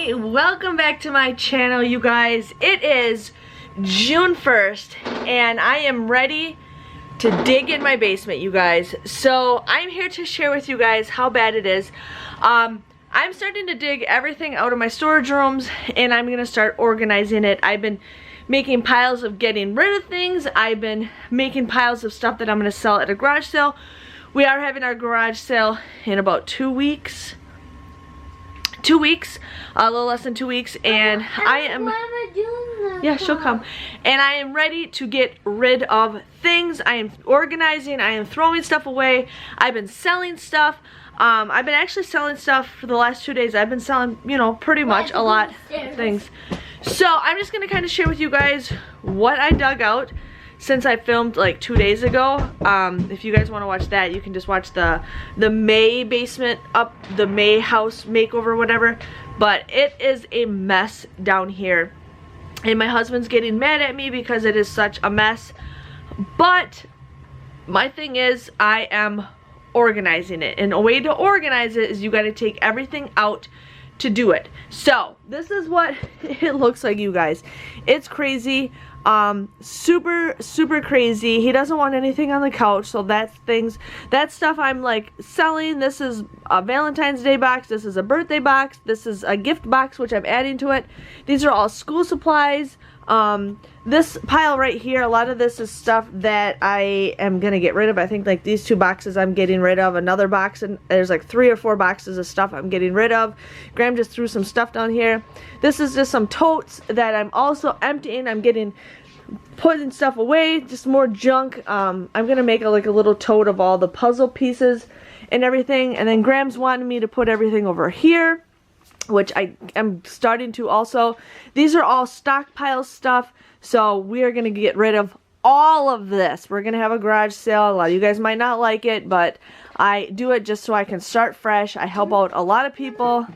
Hey, welcome back to my channel, you guys. It is June 1st and I am ready to dig in my basement, you guys. So I'm here to share with you guys how bad it is. I'm starting to dig everything out of my storage rooms and I'm gonna start organizing it. I've been making piles of getting rid of things. I've been making piles of stuff that I'm gonna sell at a garage sale. We are having our garage sale in about 2 weeks. 2 weeks, a little less than 2 weeks, and I am, yeah, she'll come, and I am ready to get rid of things. I am organizing, I am throwing stuff away. I've been selling stuff. I've been actually selling stuff for the last 2 days. I've been selling, you know, pretty much a lot of things. So I'm just gonna kind of share with you guys what I dug out since I filmed like 2 days ago. If you guys want to watch that, you can just watch the May basement up, the May house makeover, whatever. But it is a mess down here, and my husband's getting mad at me because it is such a mess. But my thing is, I am organizing it, and a way to organize it is you got to take everything out to do it. So this is what it looks like, you guys. It's crazy. Super crazy. He doesn't want anything on the couch, so that's stuff I'm like selling. This is a Valentine's Day box, this is a birthday box, this is a gift box which I'm adding to it. These are all school supplies. This pile right here, a lot of this is stuff that I am gonna get rid of. I think like these 2 boxes I'm getting rid of, another box, and there's like 3 or 4 boxes of stuff I'm getting rid of. Graham just threw some stuff down here. This is just some totes that I'm also emptying. I'm putting stuff away, just more junk. I'm gonna make like a little tote of all the puzzle pieces and everything, and then Graham's wanting me to put everything over here, which I am starting to also. These are all stockpile stuff, so we are gonna get rid of all of this. We're gonna have a garage sale. A lot of you guys might not like it, but I do it just so I can start fresh. I help out a lot of people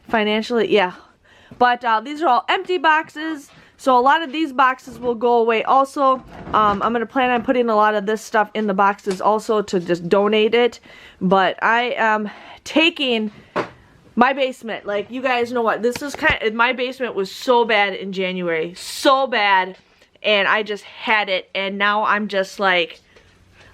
financially, yeah. But these are all empty boxes, so a lot of these boxes will go away also. I'm gonna plan on putting a lot of this stuff in the boxes also to just donate it. But I am taking my basement, like, you guys know what, this is my basement was so bad in January, so bad, and I just had it, and now I'm just like,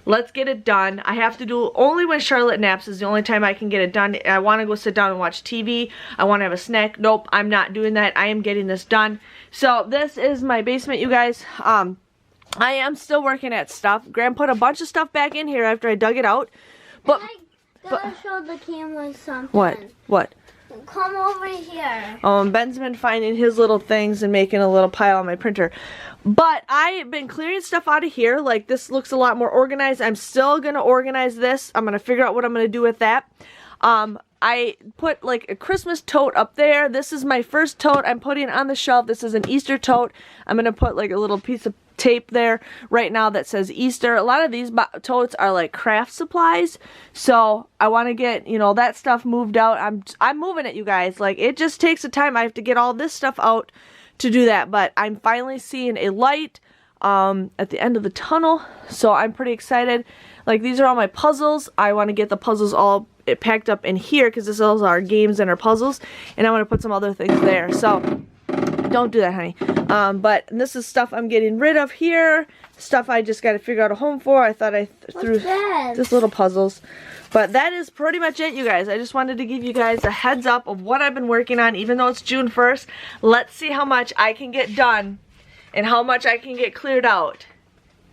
let's get it done. I have to do only when Charlotte naps is the only time I can get it done. I want to go sit down and watch TV. I want to have a snack. Nope, I'm not doing that. I am getting this done. So this is my basement, you guys. I am still working at stuff. Graham put a bunch of stuff back in here after I dug it out. But I gotta show the camera something. What? Come over here. Ben's been finding his little things and making a little pile on my printer. But I've been clearing stuff out of here. Like, this looks a lot more organized. I'm still gonna organize this. I'm gonna figure out what I'm gonna do with that. I put like a Christmas tote up there. This is my first tote I'm putting on the shelf. This is an Easter tote. I'm gonna put like a little piece of tape there right now that says Easter. A lot of these totes are like craft supplies, so I want to get, you know, that stuff moved out. I'm moving it, you guys. Like, it just takes a time. I have to get all this stuff out to do that, but I'm finally seeing a light at the end of the tunnel, so I'm pretty excited. Like, these are all my puzzles. I want to get the puzzles all packed up in here because this is all our games and our puzzles, and I want to put some other things there. So don't do that, honey. But this is stuff I'm getting rid of here. Stuff I just got to figure out a home for. I thought I threw just little puzzles. But that is pretty much it, you guys. I just wanted to give you guys a heads up of what I've been working on, even though it's June 1st. Let's see how much I can get done and how much I can get cleared out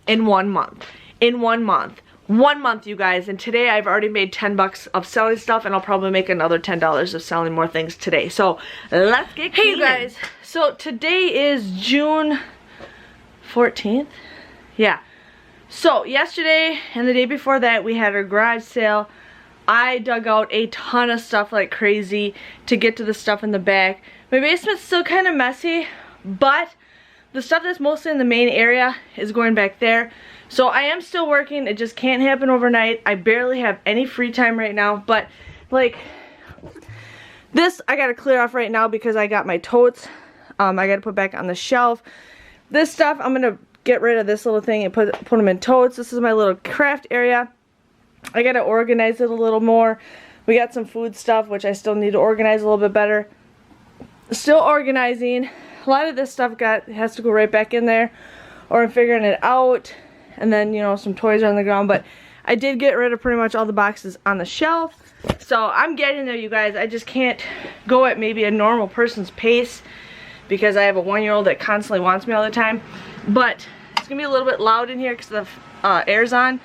in 1 month. In 1 month. 1 month, you guys, and today I've already made 10 bucks of selling stuff, and I'll probably make another $10 of selling more things today. So let's get clean. Hey, you guys, so today is June 14th. Yeah. So yesterday and the day before that, we had our garage sale. I dug out a ton of stuff like crazy to get to the stuff in the back. My basement's still kind of messy, but the stuff that's mostly in the main area is going back there. So I am still working. It just can't happen overnight. I barely have any free time right now, but like this I gotta clear off right now because I got my totes. I gotta put back on the shelf. This stuff, I'm gonna get rid of this little thing and put them in totes. This is my little craft area. I gotta organize it a little more. We got some food stuff which I still need to organize a little bit better. still organizing. A lot of this stuff has to go right back in there, or I'm figuring it out. And then, you know, some toys are on the ground, but I did get rid of pretty much all the boxes on the shelf. So I'm getting there, you guys. I just can't go at maybe a normal person's pace because I have a 1-year-old that constantly wants me all the time. But it's gonna be a little bit loud in here because the air's on.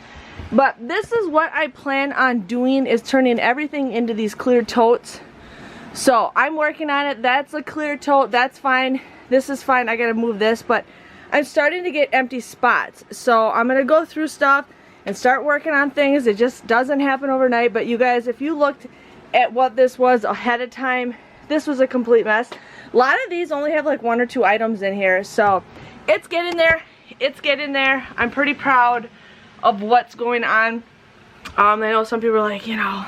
But this is what I plan on doing, is turning everything into these clear totes. So I'm working on it. That's a clear tote. That's fine. This is fine. I gotta move this, but I'm starting to get empty spots. So I'm gonna go through stuff and start working on things. It just doesn't happen overnight. But you guys, if you looked at what this was ahead of time, this was a complete mess. A lot of these only have like 1 or 2 items in here. So it's getting there. It's getting there. I'm pretty proud of what's going on. I know some people are like, you know,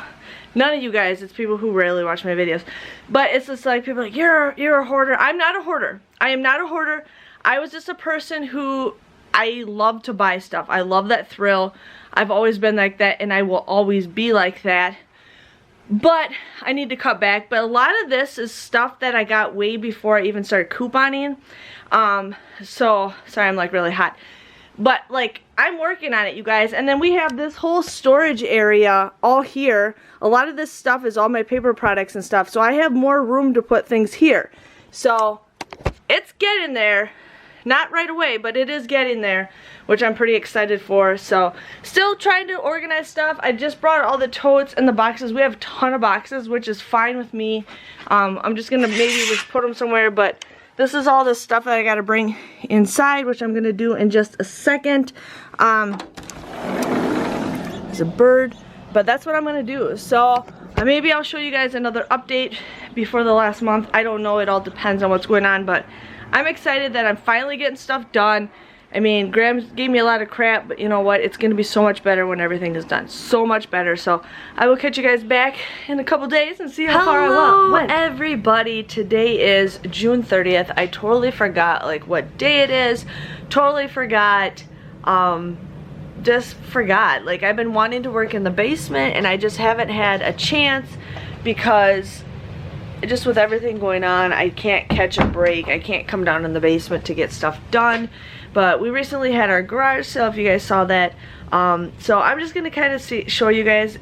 none of you guys, it's people who rarely watch my videos. But it's just like, people are like, you're a hoarder. I'm not a hoarder. I am not a hoarder. I was just a person who, I love to buy stuff. I love that thrill. I've always been like that, and I will always be like that. But I need to cut back. But a lot of this is stuff that I got way before I even started couponing. So, sorry, I'm like really hot. But like, I'm working on it, you guys. And then we have this whole storage area all here. A lot of this stuff is all my paper products and stuff. So I have more room to put things here. So it's getting there. Not right away, but it is getting there, which I'm pretty excited for. So, still trying to organize stuff. I just brought all the totes and the boxes. We have a ton of boxes, which is fine with me. I'm just going to maybe just put them somewhere, but this is all the stuff that I got to bring inside, which I'm going to do in just a second. It's a bird, but that's what I'm going to do. So, maybe I'll show you guys another update before the last month. I don't know. It all depends on what's going on, but I'm excited that I'm finally getting stuff done. I mean, Graham gave me a lot of crap, but you know what? It's going to be so much better when everything is done. So much better. So I will catch you guys back in a couple days and see how far I went. Hello, everybody. Today is June 30th. I totally forgot like what day it is. Totally forgot. Just forgot. Like, I've been wanting to work in the basement, and I just haven't had a chance because just with everything going on, I can't catch a break. I can't come down in the basement to get stuff done. But we recently had our garage sale, if you guys saw that. So I'm just gonna kind of show you guys.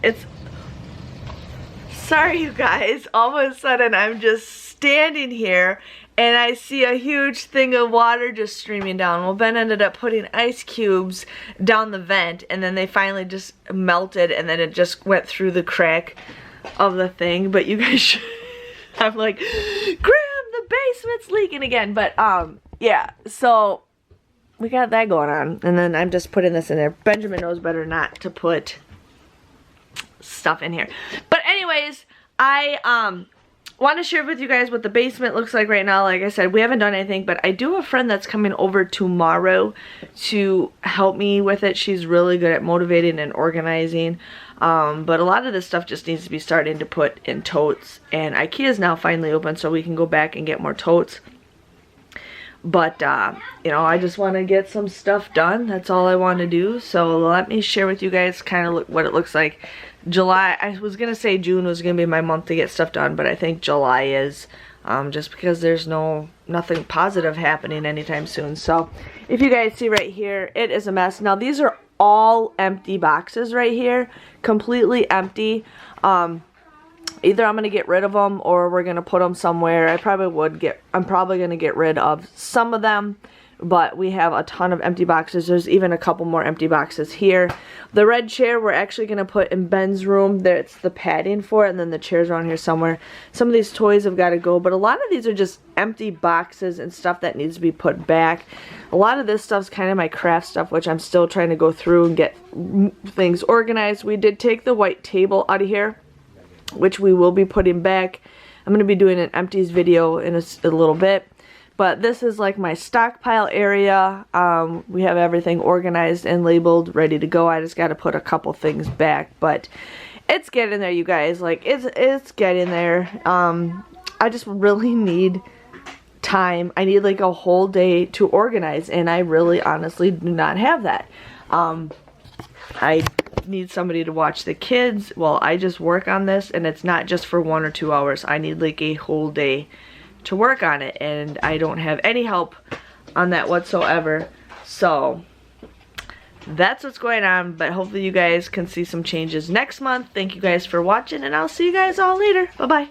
Sorry, you guys. All of a sudden, I'm just standing here and I see a huge thing of water just streaming down. Well, Ben ended up putting ice cubes down the vent, and then they finally just melted, and then it just went through the crack of the thing. But you guys should I'm like, Graham, the basement's leaking again. But yeah, so we got that going on, and then I'm just putting this in there. Benjamin knows better not to put stuff in here. But anyways, I want to share with you guys what the basement looks like right now. Like I said, we haven't done anything, but I do have a friend that's coming over tomorrow to help me with it. She's really good at motivating and organizing. But a lot of this stuff just needs to be starting to put in totes, and IKEA is now finally open, so we can go back and get more totes. But you know, I just want to get some stuff done. That's all I want to do. So let me share with you guys kind of what it looks like. July, I was gonna say June was gonna be my month to get stuff done, but I think July is, just because there's nothing positive happening anytime soon. So if you guys see right here, it is a mess. Now these are all empty boxes right here, completely empty. Either I'm gonna get rid of them or we're gonna put them somewhere. I'm probably gonna get rid of some of them, but we have a ton of empty boxes. There's even a couple more empty boxes here. The red chair we're actually gonna put in Ben's room. That's the padding for it, and then the chair's around here somewhere. Some of these toys have got to go, but a lot of these are just empty boxes and stuff that needs to be put back. A lot of this stuff's kind of my craft stuff, which I'm still trying to go through and get things organized. We did take the white table out of here, which we will be putting back. I'm going to be doing an empties video in a little bit. But this is like my stockpile area. We have everything organized and labeled, ready to go. I just got to put a couple things back, but it's getting there, you guys. Like, it's getting there. I just really need time. I need like a whole day to organize, and I really honestly do not have that. I need somebody to watch the kids while I just work on this, and it's not just for 1 or 2 hours. I need like a whole day to work on it, and I don't have any help on that whatsoever. So that's what's going on, but hopefully you guys can see some changes next month. Thank you guys for watching, and I'll see you guys all later. Bye-bye.